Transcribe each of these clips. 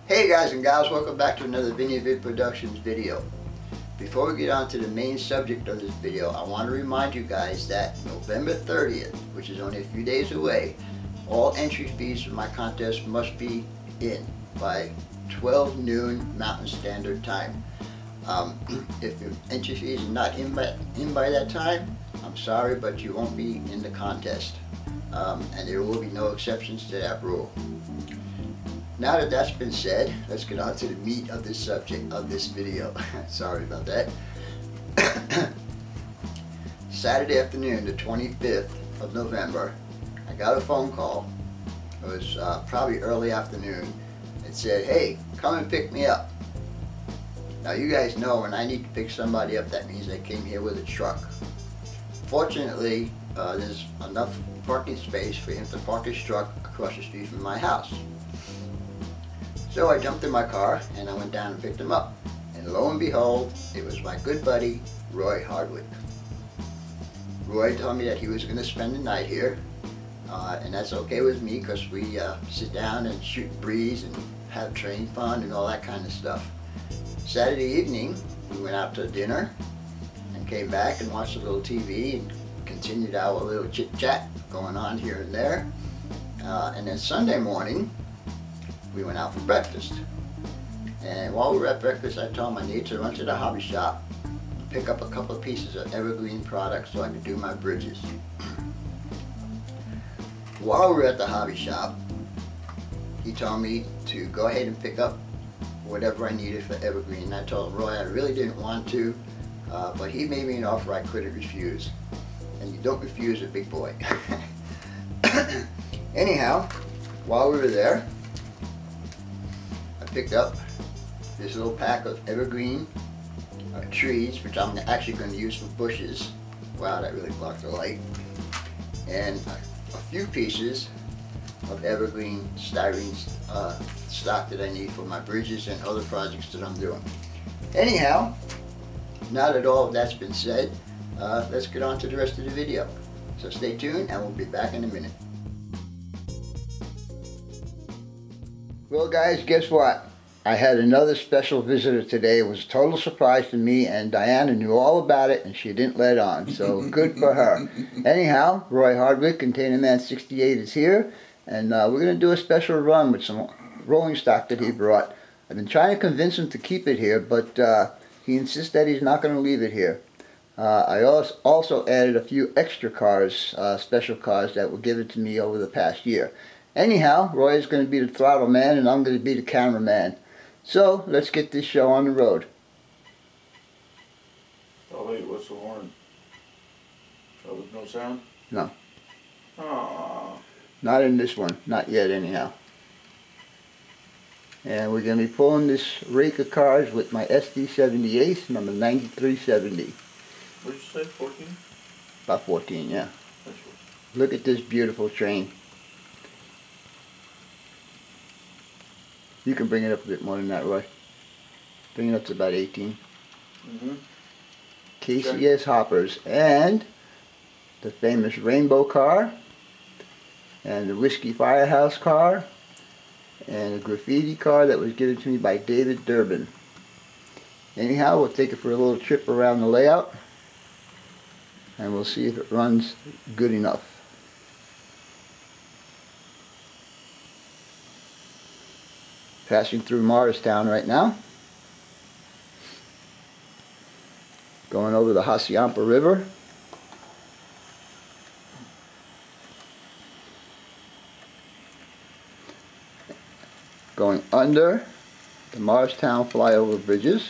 Hey guys and gals, welcome back to another Vid Productions video. Before we get on to the main subject of this video, I want to remind you guys that November 30th, which is only a few days away, all entry fees for my contest must be in by 12 noon Mountain Standard Time. If your entry fees are not in by that time, I'm sorry, but you won't be in the contest. And there will be no exceptions to that rule. Now that that's been said, let's get on to the meat of this subject of this video. Sorry about that. Saturday afternoon, the 25th of November, I got a phone call. It was probably early afternoon. It said, hey, come and pick me up. Now you guys know when I need to pick somebody up, that means I came here with a truck. Fortunately, there's enough parking space for him to park his truck across the street from my house. So I jumped in my car and I went down and picked him up. And lo and behold, it was my good buddy, Roy Hardwick. Roy told me that he was going to spend the night here. And that's okay with me because we sit down and shoot breeze and have train fun and all that kind of stuff. Saturday evening, we went out to dinner and came back and watched a little TV and continued our little chit-chat going on here and there. And then Sunday morning, we went out for breakfast. And while we were at breakfast, I told him I needed to run to the hobby shop and pick up a couple of pieces of evergreen products so I could do my bridges. While we were at the hobby shop, he told me to go ahead and pick up whatever I needed for evergreen. And I told him, Roy, I really didn't want to, but he made me an offer I couldn't refuse. And you don't refuse a big boy. Anyhow, while we were there, I picked up this little pack of evergreen trees, which I'm actually going to use for bushes. Wow, that really blocked the light. And a few pieces of evergreen styrene stock that I need for my bridges and other projects that I'm doing. Anyhow, now that all of that's been said, let's get on to the rest of the video. So stay tuned and we'll be back in a minute. Well guys, guess what? I had another special visitor today. It was a total surprise to me, and Diana knew all about it and she didn't let on, so good for her. Anyhow, Roy Hardwick, Container Man 68 is here, and we're going to do a special run with some rolling stock that he brought. I've been trying to convince him to keep it here, but he insists that he's not going to leave it here. I also added a few extra cars, special cars that were given to me over the past year. Anyhow, Roy is going to be the throttle man and I'm going to be the cameraman. So, let's get this show on the road. Oh wait, what's the horn? Oh, with no sound? No. Aww. Not in this one. Not yet anyhow. And we're going to be pulling this rake of cars with my SD78, number 9370. What did you say, 14? About 14, yeah. Look at this beautiful train. You can bring it up a bit more than that, Roy. Bring it up to about 18. KCS hoppers and the famous rainbow car and the whiskey firehouse car and a graffiti car that was given to me by David Durbin. Anyhow, we'll take it for a little trip around the layout and we'll see if it runs good enough. Passing through Morristown right now. Going over the Hassayampa River. Going under the Morristown flyover bridges.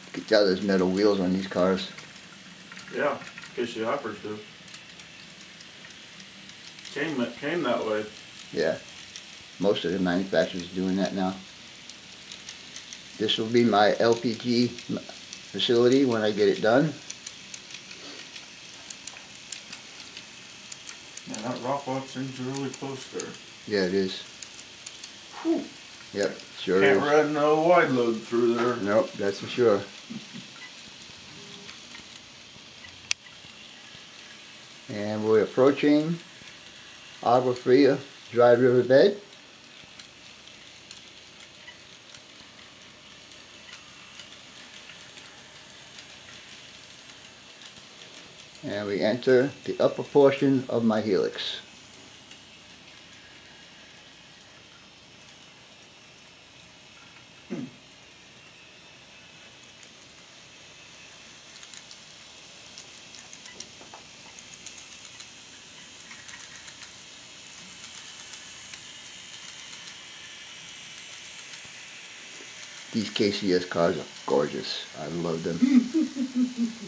You can tell there's metal wheels on these cars. Yeah, KC hoppers do. Came that way. Yeah, most of the manufacturers are doing that now. This will be my LPG facility when I get it done. Yeah, that rock wall seems really close there. Yeah, it is. Whew. Yep, sure Can't is. run no wide load through there. Nope, that's for sure. And we're approaching Agua Fria Dry River Bed. And we enter the upper portion of my helix. These KCS cars are gorgeous. I love them.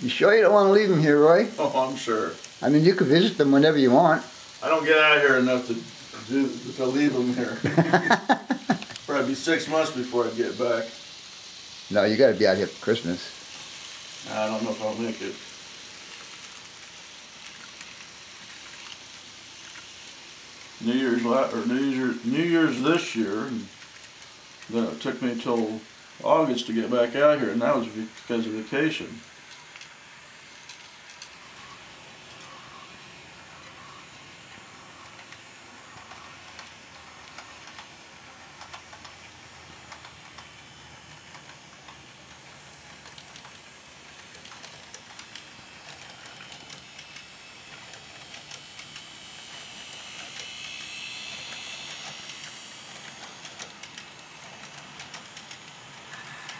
You sure you don't want to leave them here, Roy? Oh, I'm sure. I mean, you can visit them whenever you want. I don't get out of here enough to leave them here. Probably be 6 months before I get back. No, you got to be out here for Christmas. I don't know if I'll make it. New Year's this year, and then it took me till August to get back out here, and that was because of vacation.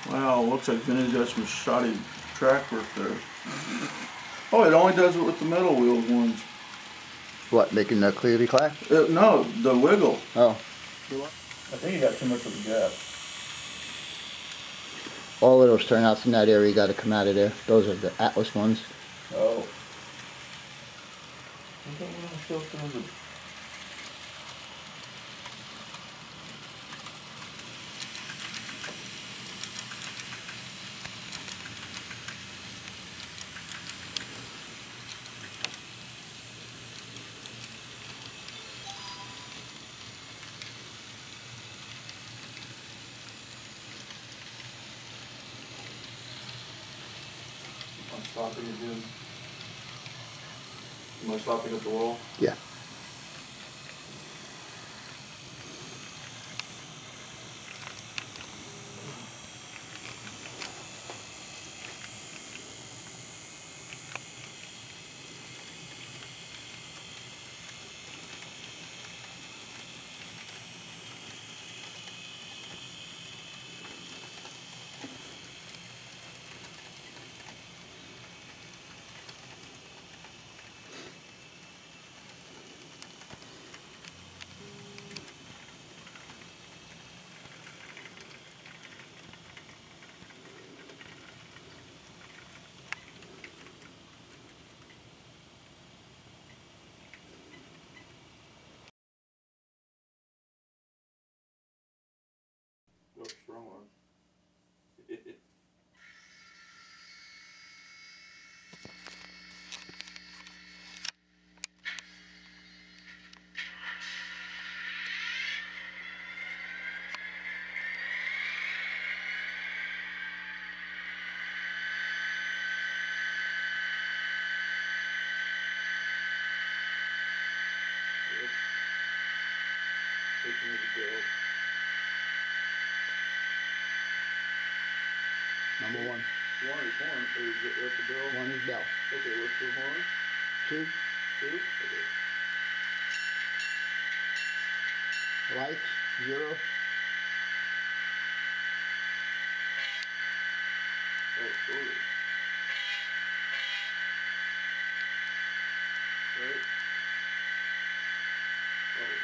Wow, looks like Vinny's got some shoddy track work there. Oh, it only does it with the metal wheel ones. What, making the clearly clack? No, the wiggle. Oh. I think you got too much of a gap. All of those turnouts in that area got to come out of there. Those are the Atlas ones. Oh. I'm stopping again. Am I stopping at the wall? Yeah. Looks strong. Number one. One is horn, or is it at the bell? One is bell. Okay, what's the horn? 2. 2? Okay. Lights, 0. Oh, sorry. Right? Oh.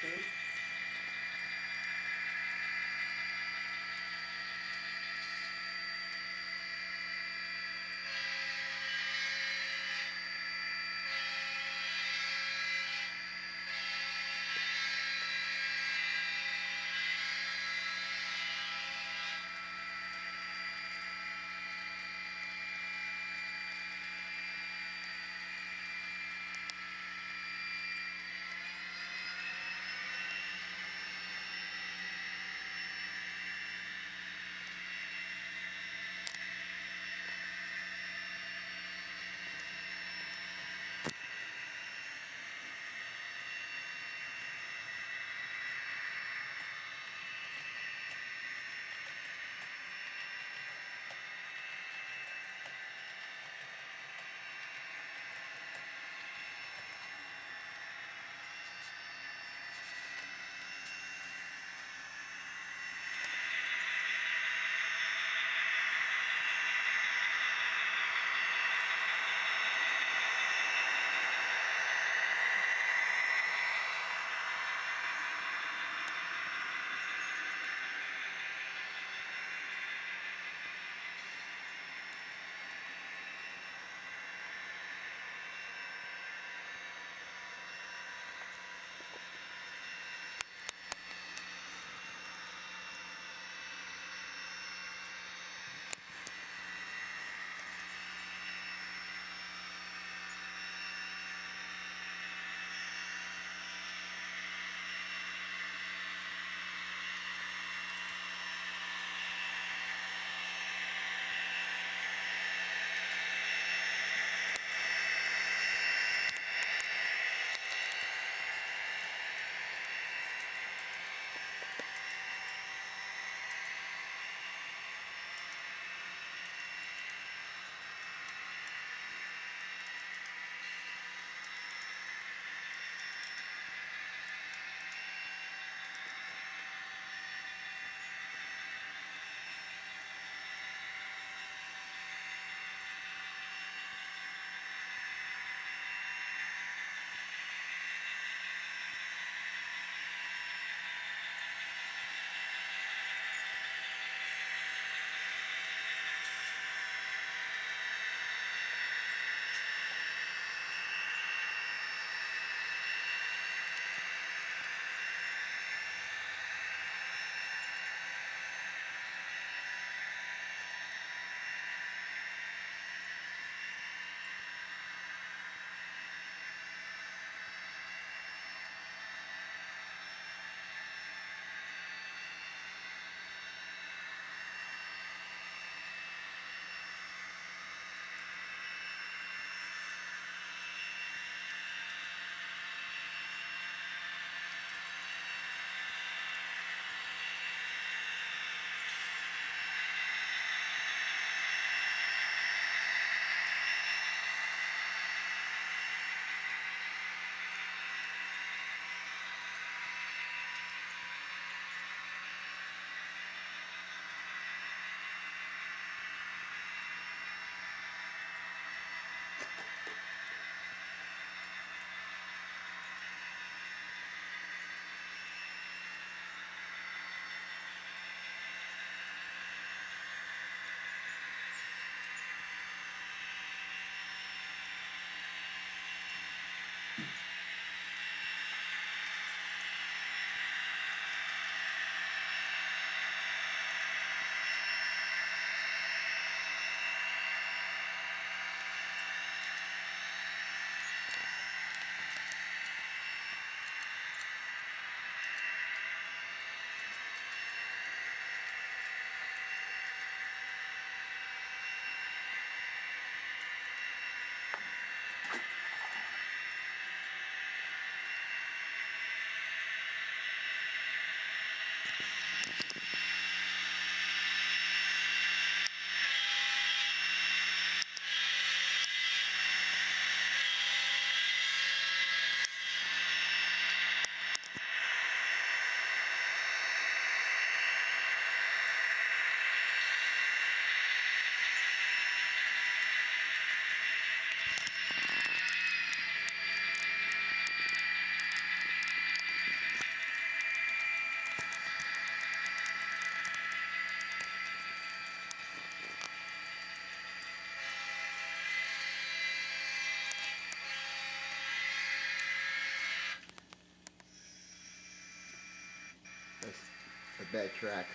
see? bad track.